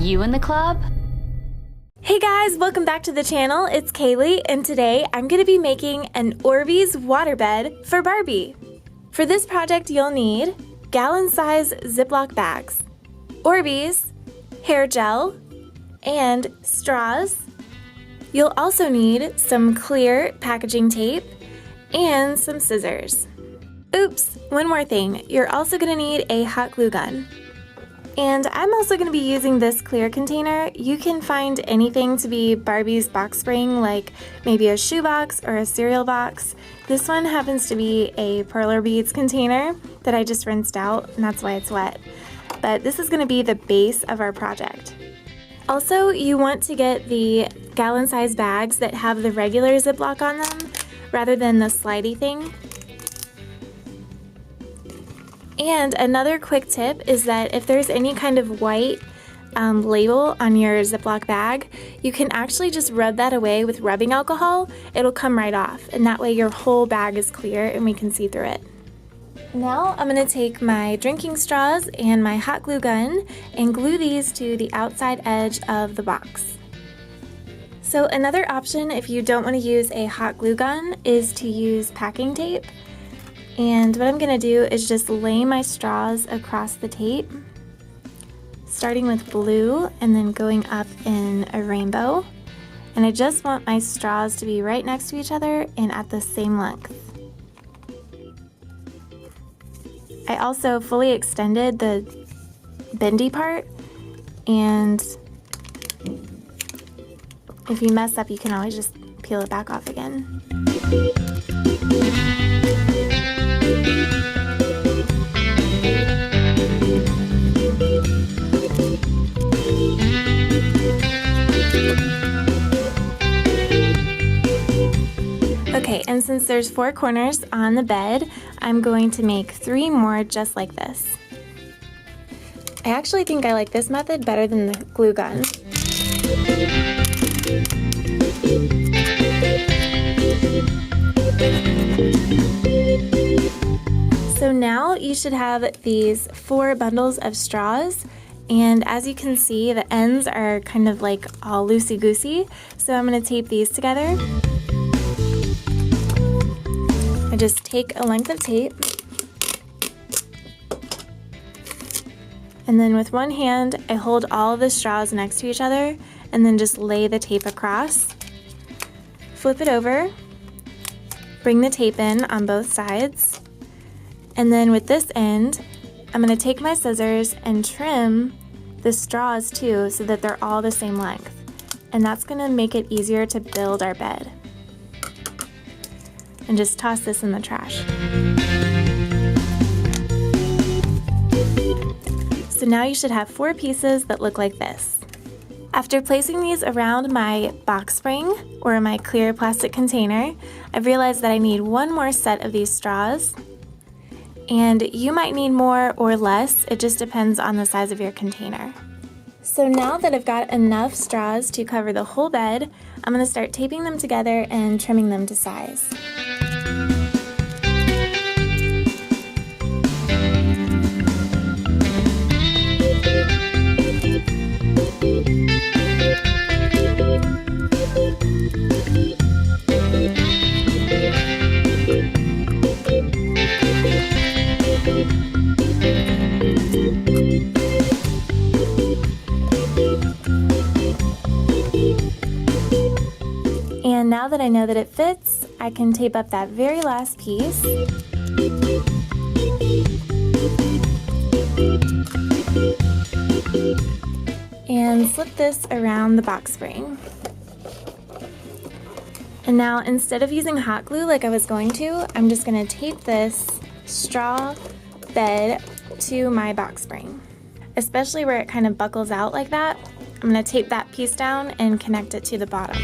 you in the club? Hey guys, welcome back to the channel. It's Kaylee, and today I'm going to be making an ORBEEZ waterbed for Barbie. For this project, you'll need gallon-size Ziploc bags, ORBEEZ, hair gel, and straws. You'll also need some clear packaging tape and some scissors. Oops, one more thing. You're also going to need a hot glue gun. And I'm also going to be using this clear container. You can find anything to be Barbie's box spring, like maybe a shoe box or a cereal box. This one happens to be a ORBEEZ container that I just rinsed out, and that's why it's wet. But this is going to be the base of our project. Also, you want to get the gallon-size bags that have the regular Ziploc on them rather than the slidey thing. And another quick tip is that if there's any kind of white label on your Ziploc bag, you can actually just rub that away with rubbing alcohol. It'll come right off, and that way your whole bag is clear and we can see through it. Now I'm going to take my drinking straws and my hot glue gun and glue these to the outside edge of the box. So another option if you don't want to use a hot glue gun is to use packing tape. And what I'm going to do is just lay my straws across the tape, starting with blue and then going up in a rainbow. And I just want my straws to be right next to each other and at the same length. I also fully extended the bendy part, and if you mess up, you can always just peel it back off again. Okay, and since there's 4 corners on the bed, I'm going to make 3 more just like this. I actually think I like this method better than the glue gun. So now you should have these 4 bundles of straws, and as you can see, the ends are kind of like all loosey-goosey, so I'm going to tape these together. I just take a length of tape, and then with one hand I hold all of the straws next to each other and then just lay the tape across. Flip it over, bring the tape in on both sides, and then with this end I'm going to take my scissors and trim the straws too so that they're all the same length, and that's going to make it easier to build our bed. And just toss this in the trash. So now you should have 4 pieces that look like this. After placing these around my box spring or my clear plastic container, I've realized that I need one more set of these straws. And you might need more or less, it just depends on the size of your container. So now that I've got enough straws to cover the whole bed, I'm going to start taping them together and trimming them to size. And now that I know that it fits, I can tape up that very last piece. And slip this around the box spring. And now instead of using hot glue like I was going to, I'm just going to tape this straw bed to my box spring. Especially where it kind of buckles out like that, I'm going to tape that piece down and connect it to the bottom.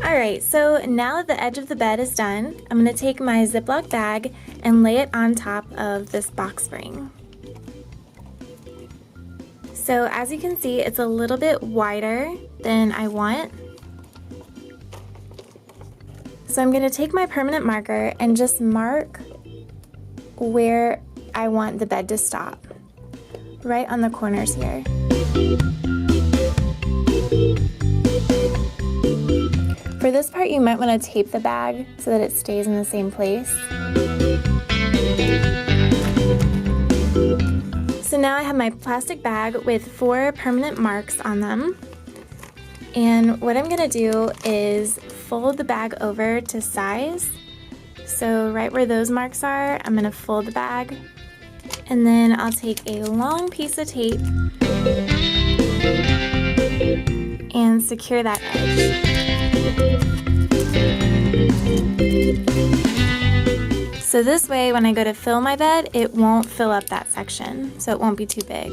Alright, so now that the edge of the bed is done, I'm going to take my Ziploc bag and lay it on top of this box spring. So as you can see, it's a little bit wider than I want, So I'm going to take my permanent marker and just mark where I want the bed to stop, right on the corners here. For this part, you might want to tape the bag so that it stays in the same place. So now I have my plastic bag with 4 permanent marks on them. And what I'm going to do is fold the bag over to size. So right where those marks are, I'm going to fold the bag. And then I'll take a long piece of tape and secure that edge. So this way, when I go to fill my bed, it won't fill up that section, so it won't be too big.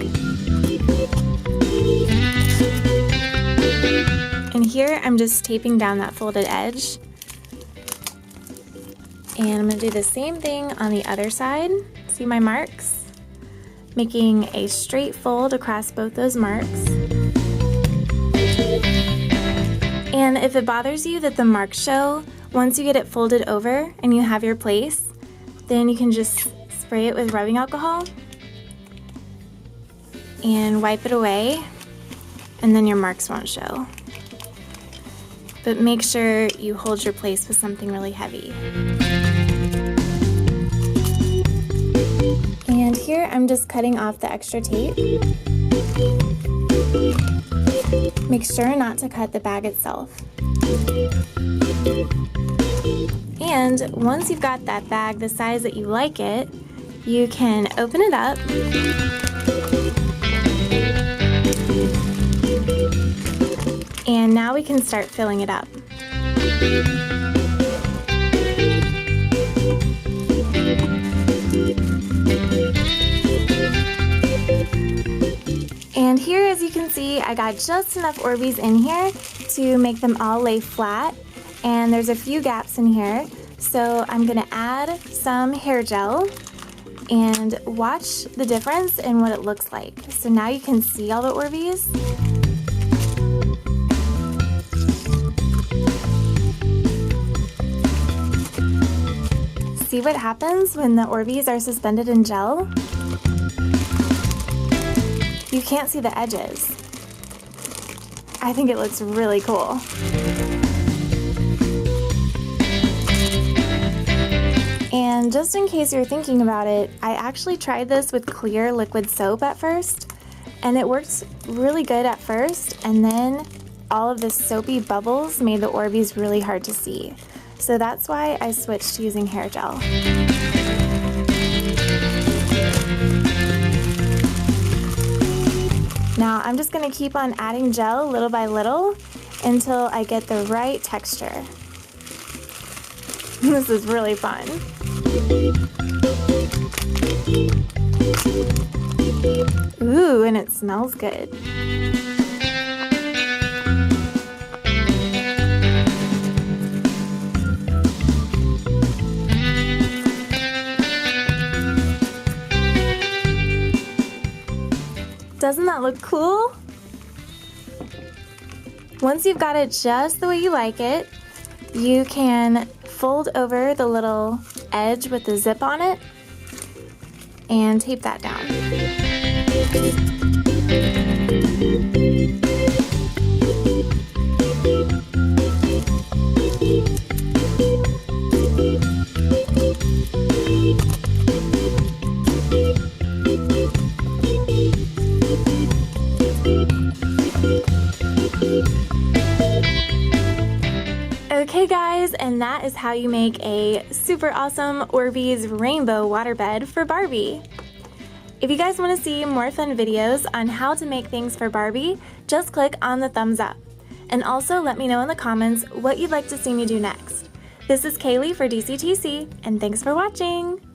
And here, I'm just taping down that folded edge. And I'm going to do the same thing on the other side. See my marks? Making a straight fold across both those marks. And if it bothers you that the marks show, once you get it folded over and you have your place, then you can just spray it with rubbing alcohol and wipe it away, and then your marks won't show. But make sure you hold your place with something really heavy. And here I'm just cutting off the extra tape. Make sure not to cut the bag itself. And once you've got that bag the size that you like it, you can open it up and now we can start filling it up. And here, as you can see, I got just enough ORBEEZ in here to make them all lay flat, and there's a few gaps in here, so I'm going to add some hair gel and watch the difference in what it looks like. So now you can see all the ORBEEZ. See what happens when the ORBEEZ are suspended in gel? You can't see the edges. I think it looks really cool. And just in case you're thinking about it, I actually tried this with clear liquid soap at first, and it worked really good at first, and then all of the soapy bubbles made the ORBEEZ really hard to see. So that's why I switched to using hair gel. Now I'm just going to keep on adding gel little by little until I get the right texture. This is really fun. Ooh, and it smells good. Doesn't that look cool? Once you've got it just the way you like it, you can fold over the little edge with the zip on it and tape that down. Okay guys, and that is how you make a super awesome ORBEEZ rainbow waterbed for Barbie. If you guys want to see more fun videos on how to make things for Barbie, just click on the thumbs up. And also let me know in the comments what you'd like to see me do next. This is Kaylee for DCTC, and thanks for watching!